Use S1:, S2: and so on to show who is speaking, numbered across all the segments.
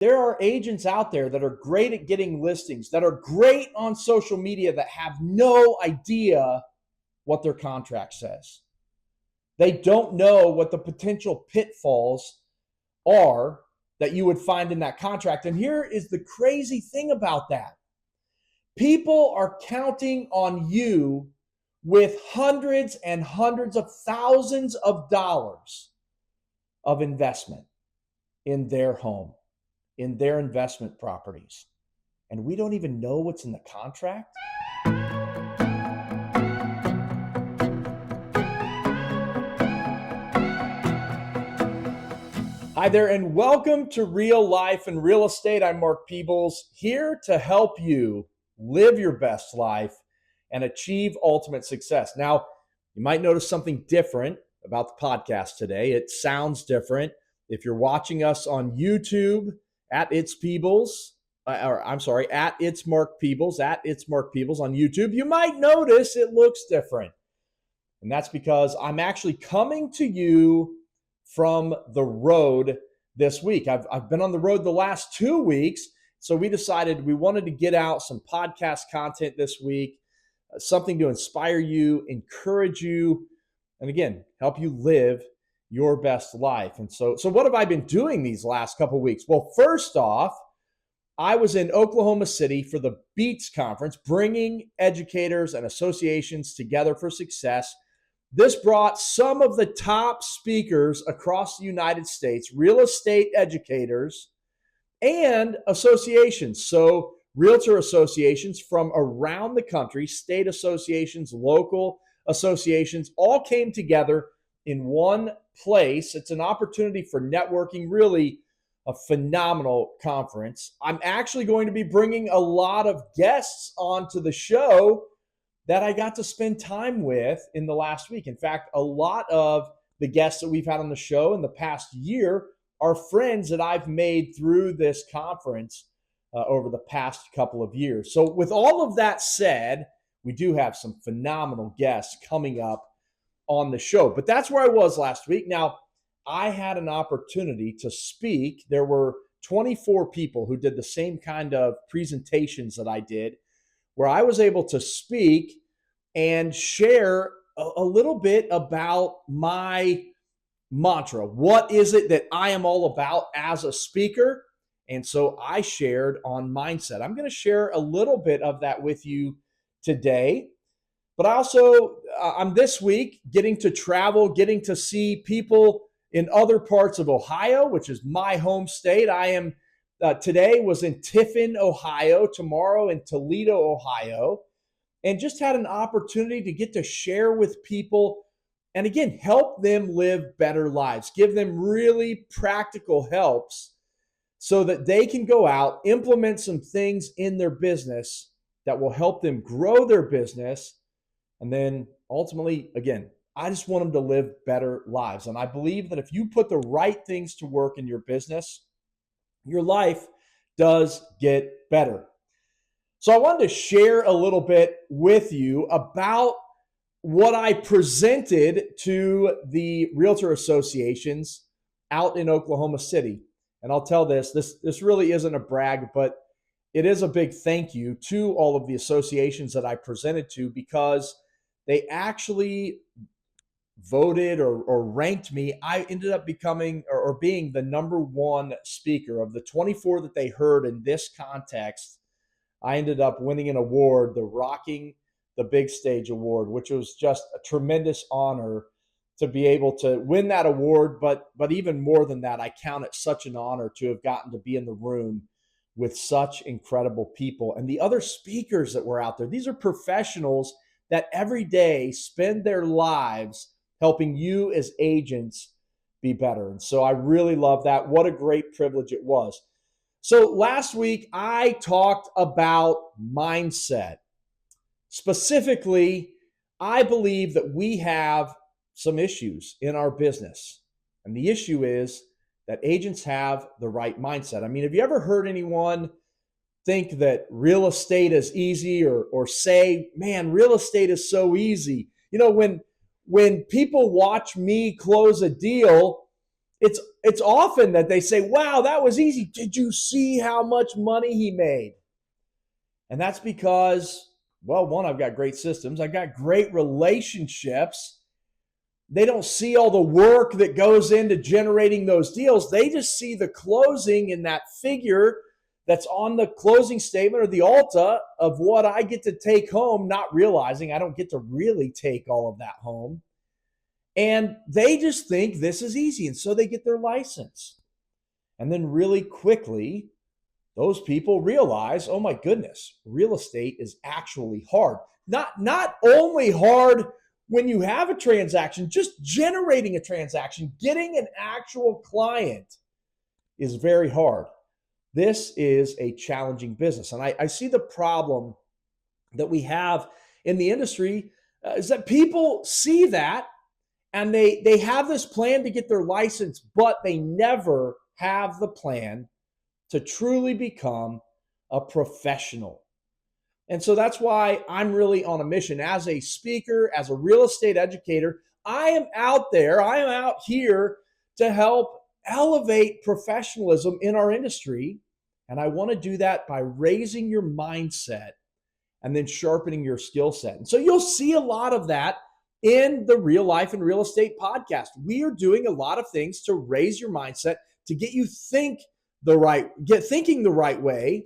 S1: There are agents out there that are great at getting listings, that are great on social media, that have no idea what their contract says. They don't know what the potential pitfalls are that you would find in that contract. And here is the crazy thing about that. People are counting on you with hundreds and hundreds of thousands of dollars of investment in their home, in their investment properties. And we don't even know what's in the contract. Hi there, and welcome to Real Life and Real Estate. I'm Mark Peebles, here to help you live your best life and achieve ultimate success. Now, you might notice something different about the podcast today. It sounds different. If you're watching us on YouTube at itsmarkpeebles, at itsmarkpeebles on YouTube, you might notice it looks different. And that's because I'm actually coming to you from the road this week. I've been on the road the last 2 weeks, so we decided we wanted to get out some podcast content this week, something to inspire you, encourage you, and again, help you live your best life. And so what have I been doing these last couple of weeks? Well, first off, I was in Oklahoma City for the BEATS conference, bringing educators and associations together for success. This brought some of the top speakers across the United States, real estate educators and associations. So realtor associations from around the country, state associations, local associations, all came together in one place. It's an opportunity for networking, really a phenomenal conference. I'm actually going to be bringing a lot of guests onto the show that I got to spend time with in the last week. In fact, a lot of the guests that we've had on the show in the past year are friends that I've made through this conference over the past couple of years. So with all of that said, we do have some phenomenal guests coming up on the show. But that's where I was last week. Now, I had an opportunity to speak. There were 24 people who did the same kind of presentations that I did, where I was able to speak and share a little bit about my mantra. What is it that I am all about as a speaker? And so I shared on mindset. I'm going to share a little bit of that with you today. But I'm this week getting to travel, getting to see people in other parts of Ohio, which is my home state. I am today was in Tiffin, Ohio, tomorrow in Toledo, Ohio, and just had an opportunity to get to share with people and again, help them live better lives, give them really practical helps so that they can go out, implement some things in their business that will help them grow their business. And then ultimately, again, I just want them to live better lives. And I believe that if you put the right things to work in your business, your life does get better. So I wanted to share a little bit with you about what I presented to the realtor associations out in Oklahoma City. And I'll tell this really isn't a brag, but it is a big thank you to all of the associations that I presented to, because they actually voted or ranked me. I ended up becoming or being the number one speaker of the 24 that they heard in this context. I ended up winning an award, the Rocking the Big Stage Award, which was just a tremendous honor to be able to win that award. But even more than that, I count it such an honor to have gotten to be in the room with such incredible people. And the other speakers that were out there, these are professionals that every day spend their lives helping you as agents be better. And so I really love that. What a great privilege it was. So last week, I talked about mindset. Specifically, I believe that we have some issues in our business. And the issue is that agents have the right mindset. I mean, have you ever heard anyone think that real estate is easy or say, man, real estate is so easy? You know, when people watch me close a deal, It's often that they say, wow, that was easy. Did you see how much money he made? And that's because, well, one, I've got great systems. I've got great relationships. They don't see all the work that goes into generating those deals. They just see the closing and that figure that's on the closing statement or the alta of what I get to take home, not realizing I don't get to really take all of that home. And they just think this is easy. And so they get their license. And then really quickly, those people realize, oh my goodness, real estate is actually hard. Not only hard when you have a transaction, just generating a transaction, getting an actual client is very hard. This is a challenging business. And I see the problem that we have in the industry is that people see that and they have this plan to get their license, but they never have the plan to truly become a professional. And so that's why I'm really on a mission as a speaker, as a real estate educator. I am out there, I am out here to help elevate professionalism in our industry. And I want to do that by raising your mindset and then sharpening your skill set. And so you'll see a lot of that in the Real Life and Real Estate podcast. We are doing a lot of things to raise your mindset, to get you thinking the right way,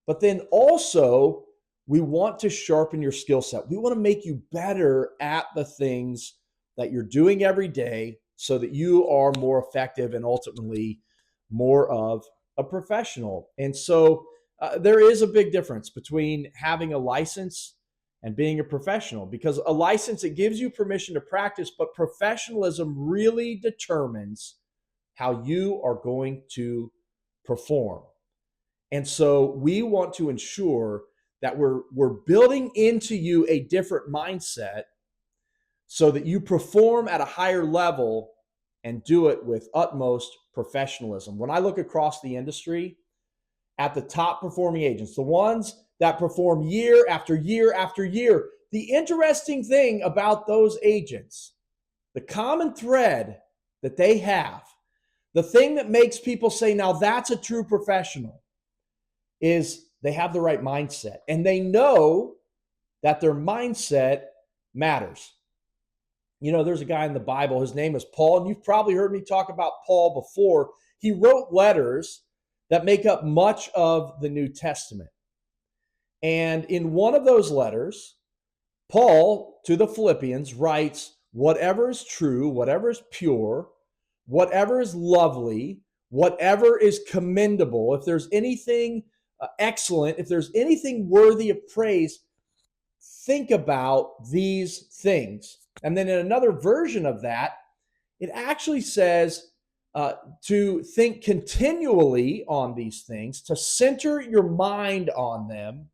S1: but then also we want to sharpen your skill set. We want to make you better at the things that you're doing every day so that you are more effective and ultimately more of a professional. And so there is a big difference between having a license and being a professional, because a license, it gives you permission to practice, but professionalism really determines how you are going to perform. And so we want to ensure that we're building into you a different mindset so that you perform at a higher level and do it with utmost professionalism. When I look across the industry at the top performing agents, the ones that perform year after year after year, the interesting thing about those agents, the common thread that they have, the thing that makes people say, now that's a true professional, is they have the right mindset. And they know that their mindset matters. You know, there's a guy in the Bible, his name is Paul, and you've probably heard me talk about Paul before. He wrote letters that make up much of the New Testament. And in one of those letters, Paul to the Philippians writes, whatever is true, whatever is pure, whatever is lovely, whatever is commendable, if there's anything excellent, if there's anything worthy of praise, think about these things. And then in another version of that, it actually says to think continually on these things, to center your mind on them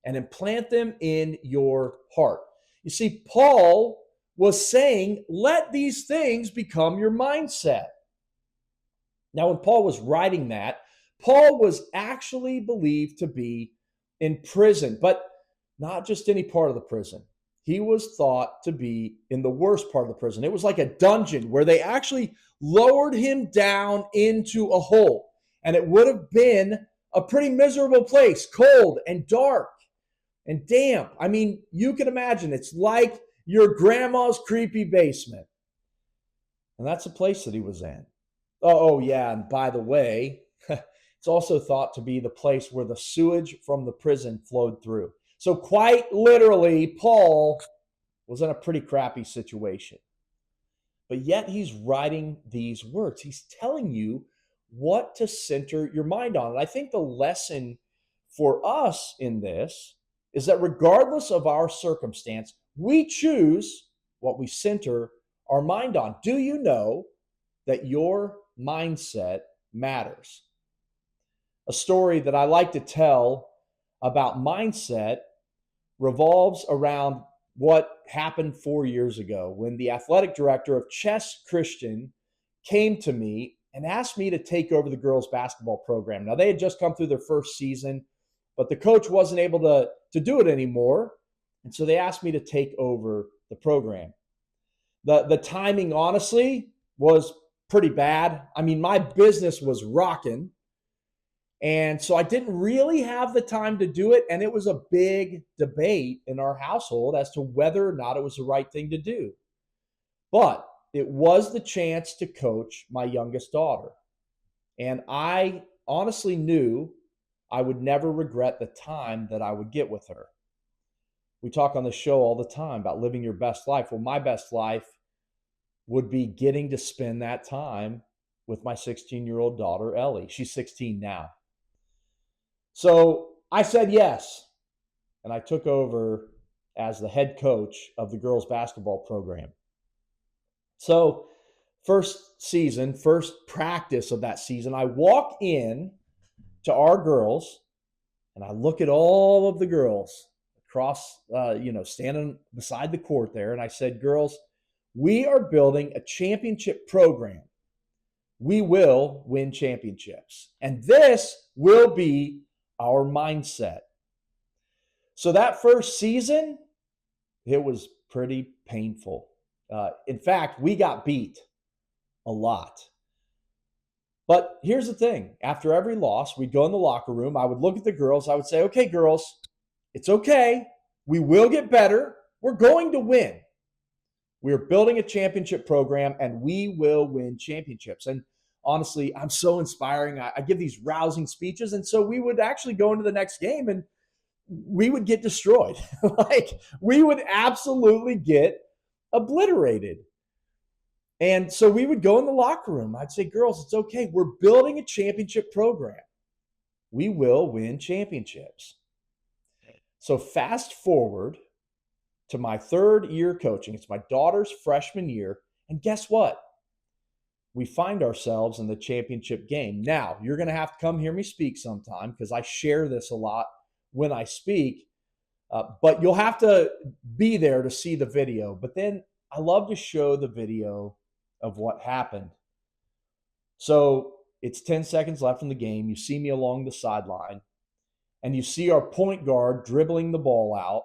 S1: and implant them in your heart. You see, Paul was saying, let these things become your mindset. Now, when Paul was writing that, Paul was actually believed to be in prison, but not just any part of the prison. He was thought to be in the worst part of the prison. It was like a dungeon where they actually lowered him down into a hole. And it would have been a pretty miserable place, cold and dark and damp. I mean, you can imagine it's like your grandma's creepy basement. And that's the place that he was in. Oh yeah, and by the way, it's also thought to be the place where the sewage from the prison flowed through. So quite literally, Paul was in a pretty crappy situation. But yet he's writing these words. He's telling you what to center your mind on. And I think the lesson for us in this is that regardless of our circumstance, we choose what we center our mind on. Do you know that your mindset matters? A story that I like to tell about mindset revolves around what happened 4 years ago when the athletic director of Chess Christian came to me and asked me to take over the girls basketball program. Now, they had just come through their first season, but the coach wasn't able to do it anymore. And so they asked me to take over the program. The timing, honestly, was pretty bad. I mean, my business was rocking. And so I didn't really have the time to do it. And it was a big debate in our household as to whether or not it was the right thing to do. But it was the chance to coach my youngest daughter. And I honestly knew I would never regret the time that I would get with her. We talk on the show all the time about living your best life. Well, my best life would be getting to spend that time with my 16-year-old daughter, Ellie. She's 16 now. So I said yes, and I took over as the head coach of the girls' basketball program. So first season, first practice of that season, I walk in to our girls, and I look at all of the girls across, standing beside the court there, and I said, girls, we are building a championship program. We will win championships, and this will be our mindset. So that first season, it was pretty painful. In fact, we got beat a lot. But here's the thing. After every loss, we'd go in the locker room. I would look at the girls. I would say, okay, girls, it's okay. We will get better. We're going to win. We're building a championship program, and we will win championships. And honestly, I'm so inspiring. I give these rousing speeches. And so we would actually go into the next game, and we would get destroyed. Like, we would absolutely get obliterated. And so we would go in the locker room. I'd say, girls, it's okay. We're building a championship program. We will win championships. So fast forward to my third year coaching. It's my daughter's freshman year. And guess what? We find ourselves in the championship game. Now, you're going to have to come hear me speak sometime because I share this a lot when I speak. But you'll have to be there to see the video. But then I love to show the video of what happened. So it's 10 seconds left in the game. You see me along the sideline, and you see our point guard dribbling the ball out.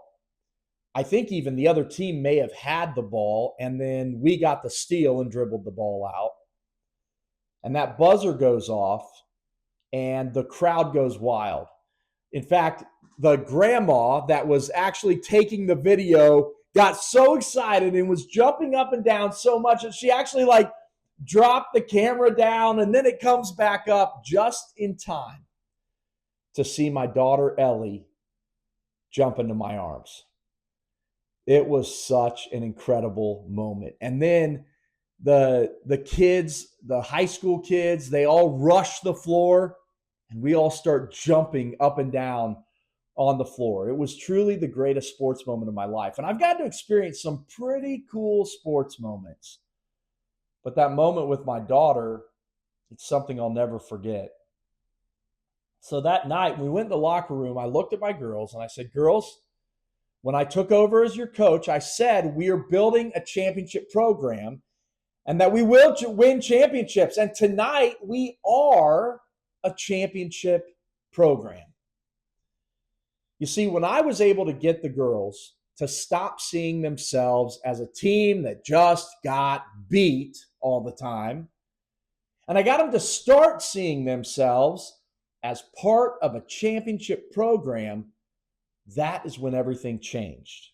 S1: I think even the other team may have had the ball, and then we got the steal and dribbled the ball out. And that buzzer goes off, and the crowd goes wild. In fact, the grandma that was actually taking the video got so excited and was jumping up and down so much that she actually dropped the camera down, and then it comes back up just in time to see my daughter Ellie jump into my arms. It was such an incredible moment. And then the kids, the high school kids, they all rush the floor, and we all start jumping up and down on the floor. It was truly the greatest sports moment of my life. And I've got to experience some pretty cool sports moments. But that moment with my daughter, it's something I'll never forget. So that night, we went in the locker room. I looked at my girls and I said, girls, when I took over as your coach, I said we are building a championship program and that we will win championships. And tonight, we are a championship program. You see, when I was able to get the girls to stop seeing themselves as a team that just got beat all the time, and I got them to start seeing themselves as part of a championship program, that is when everything changed.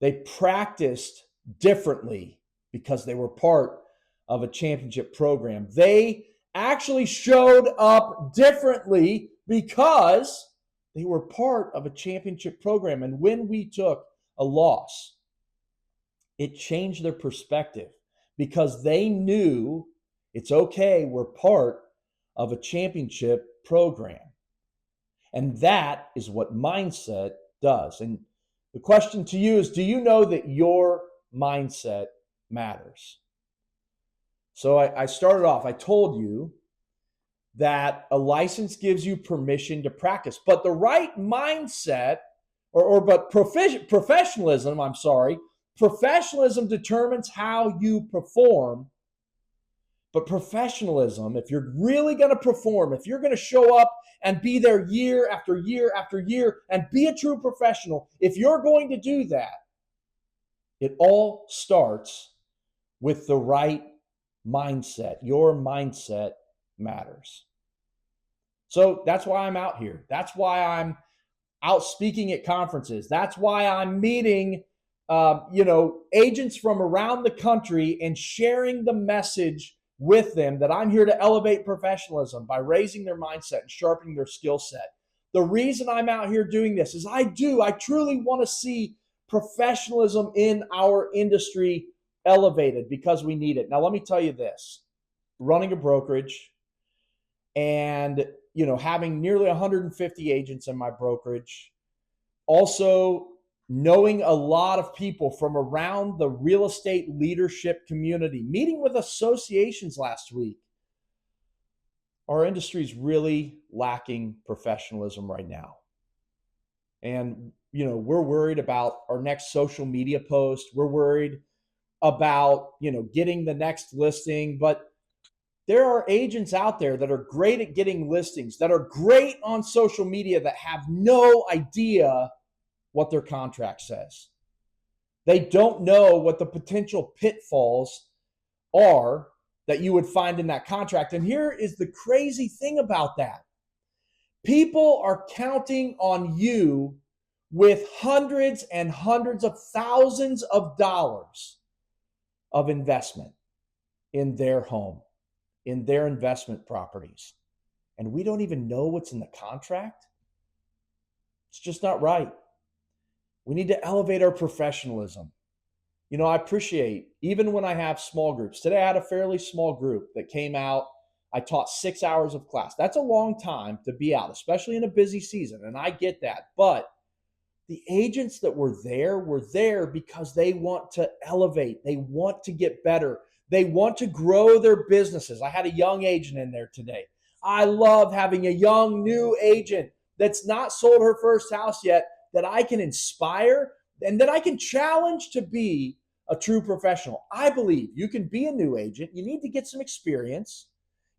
S1: They practiced differently because they were part of a championship program. They actually showed up differently because they were part of a championship program. And when we took a loss, it changed their perspective because they knew it's okay, we're part of a championship program. And that is what mindset does. And the question to you is, do you know that your mindset matters? So I started off, I told you that a license gives you permission to practice, but the right mindset professionalism determines how you perform. But professionalism, if you're really going to perform, if you're going to show up and be there year after year after year and be a true professional, if you're going to do that, it all starts with the right mindset. Your mindset matters. So that's why I'm out here. That's why I'm out speaking at conferences. That's why I'm meeting, agents from around the country and sharing the message with them that I'm here to elevate professionalism by raising their mindset and sharpening their skill set. The reason I'm out here doing this is I truly want to see professionalism in our industry elevated because we need it. Now, let me tell you this, running a brokerage and having nearly 150 agents in my brokerage, also knowing a lot of people from around the real estate leadership community, meeting with associations last week, our industry is really lacking professionalism right now. And we're worried about our next social media post. We're worried about getting the next listing, but there are agents out there that are great at getting listings, that are great on social media, that have no idea what their contract says. They don't know what the potential pitfalls are that you would find in that contract. And here is the crazy thing about that. People are counting on you with hundreds and hundreds of thousands of dollars of investment in their home, in their investment properties. And we don't even know what's in the contract. It's just not right. We need to elevate our professionalism. I appreciate, even when I have small groups. Today I had a fairly small group that came out. I taught 6 hours of class. That's a long time to be out, especially in a busy season. And I get that. But the agents that were there because they want to elevate. They want to get better. They want to grow their businesses. I had a young agent in there today. I love having a young, new agent that's not sold her first house yet, that I can inspire and that I can challenge to be a true professional. I believe you can be a new agent. You need to get some experience.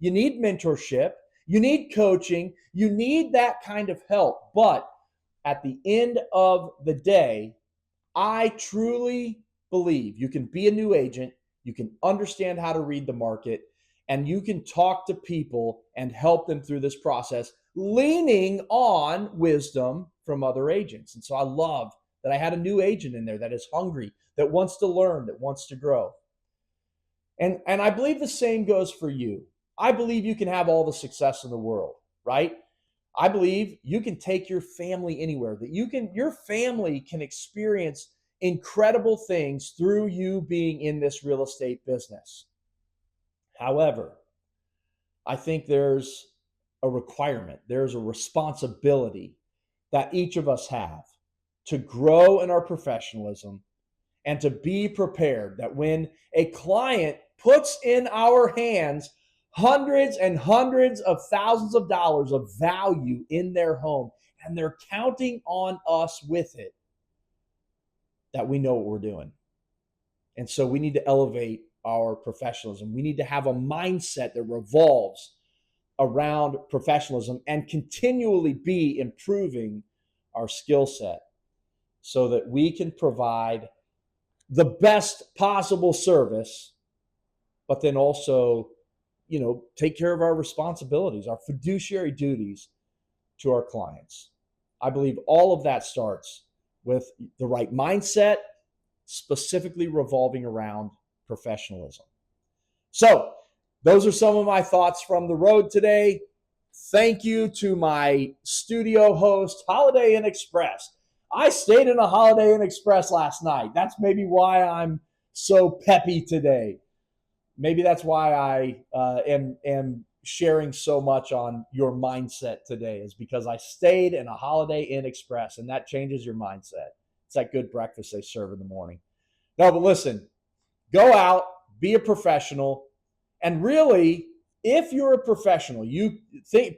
S1: You need mentorship. You need coaching. You need that kind of help. But at the end of the day, I truly believe you can be a new agent. You can understand how to read the market, and you can talk to people and help them through this process, leaning on wisdom from other agents. And so I love that I had a new agent in there that is hungry, that wants to learn, that wants to grow. And I believe the same goes for you. I believe you can have all the success in the world, right? I believe you can take your family anywhere, that your family can experience incredible things through you being in this real estate business. However, I think there's a requirement, there's a responsibility that each of us have to grow in our professionalism and to be prepared that when a client puts in our hands hundreds and hundreds of thousands of dollars of value in their home and they're counting on us with it, that we know what we're doing. And so we need to elevate our professionalism. We need to have a mindset that revolves around professionalism and continually be improving our skill set so that we can provide the best possible service, but then also, take care of our responsibilities, our fiduciary duties to our clients. I believe all of that starts with the right mindset, specifically revolving around professionalism. So those are some of my thoughts from the road today. Thank you to my studio host, Holiday Inn Express. I stayed in a Holiday Inn Express last night. That's maybe why I'm so peppy today. Maybe that's why I am sharing so much on your mindset today, is because I stayed in a Holiday Inn Express, and that changes your mindset. It's that good breakfast they serve in the morning. No, but listen, go out, be a professional, and really, if you're a professional,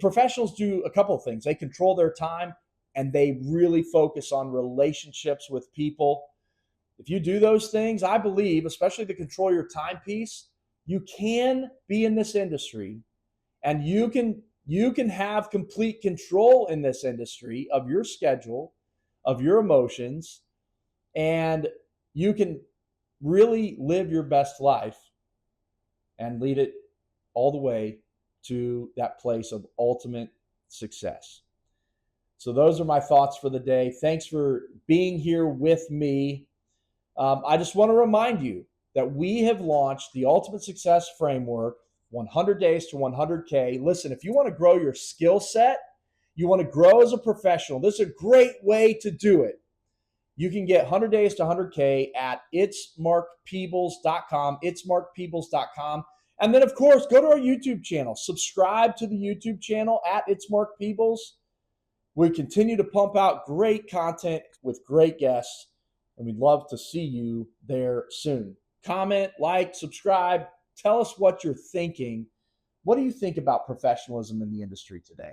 S1: professionals do a couple of things. They control their time, and they really focus on relationships with people. If you do those things, I believe, especially the control your time piece, you can be in this industry, and you can have complete control in this industry of your schedule, of your emotions, and you can really live your best life and lead it all the way to that place of ultimate success. So those are my thoughts for the day. Thanks for being here with me. I just want to remind you that we have launched the Ultimate Success Framework, 100 Days to 100K. Listen, if you want to grow your skill set, you want to grow as a professional, this is a great way to do it. You can get 100 Days to 100K at itsmarkpeebles.com, itsmarkpeebles.com. And then, of course, go to our YouTube channel. Subscribe to the YouTube channel at itsmarkpeebles. We continue to pump out great content with great guests, and we'd love to see you there soon. Comment, like, subscribe. Tell us what you're thinking. What do you think about professionalism in the industry today?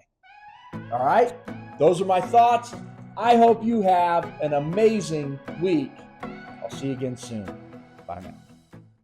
S1: All right, those are my thoughts. I hope you have an amazing week. I'll see you again soon. Bye now.